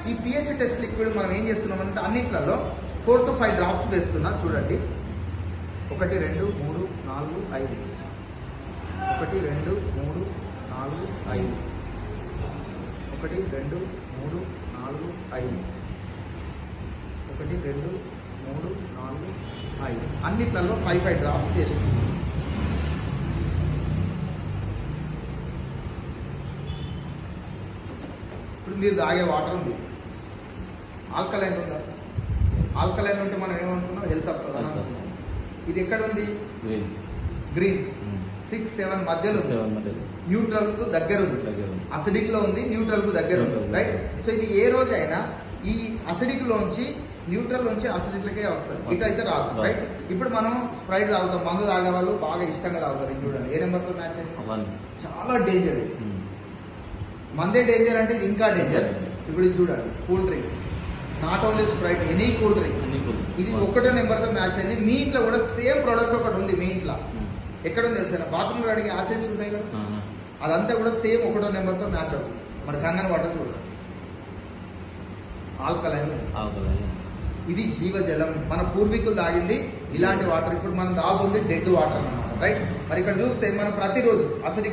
ఈ pH test liquid మనం ఏం చేస్తున్నామంటే అన్నిట్లలో 4 to 5 డ్రాప్స్ వేస్తున్నా చూడండి. 1 2 3 4 5 1 2 3 4 5 1 2 3 4 5 1 2 3 4 5 అన్నిట్లలో 5 డ్రాప్స్ చేస్తున్నాం. ఇప్పుడు మీరు తాగే వాటర్ ఉంది, ఆల్కలైన్ ఉందా? ఆల్కలైన్ ఉంటే మనం ఏమనుకున్నాం, హెల్త్ వస్తుంది అని అనుకున్నాం. ఇది ఎక్కడ ఉంది? గ్రీన్ 6 7 మధ్యలో న్యూట్రల్ కు దగ్గర ఉంది, అసిడిక్ లో ఉంది, న్యూట్రల్ కు దగ్గర ఉంది, రైట్? సో ఇది ఏ రోజైనా ఈ అసిడిక్ లోంచి న్యూట్రల్ నుంచి అసిడిక్ లకే వస్తుంది, ఇటైతే రాదు, రైట్? ఇప్పుడు మనం స్ప్రైట్ తాగుతాం, మందు తాగే వాళ్ళు బాగా ఇష్టంగా తాగుతారు. ఇది చూడండి ఏ నెంబర్ తో మ్యాచ్ అయింది, చాలా డేంజర్. మందే డేంజర్ అంటే ఇది ఇంకా డేంజర్. ఇప్పుడు ఇది చూడండి, cool drink, not only Sprite, any cool drink, ఇది 1 నెంబర్ తో మ్యాచ్ అయింది. మీ ఇంట్లో కూడా సేమ్ ప్రోడక్ట్ ఒకటి ఉంది, మీ ఇంట్లో ఎక్కడ ఉంది తెలుసా? బాత్రూమ్ లో అడిగే యాసిడ్స్ ఉంటాయి కదా, అదంతా కూడా సేమ్ 1 నెంబర్ తో మ్యాచ్ అవుతుంది. మరి కంగన్ వాటర్ చూడండి, ఆల్కలైన్. ఇది జీవజలం, మన పూర్వీకులు తాగింది ఇలాంటి వాటర్. ఇప్పుడు మనం తాగుతుంది డెడ్ వాటర్ అన్నమాట, రైట్? మరి ఇక్కడ చూస్తే మనం ప్రతిరోజు అసలు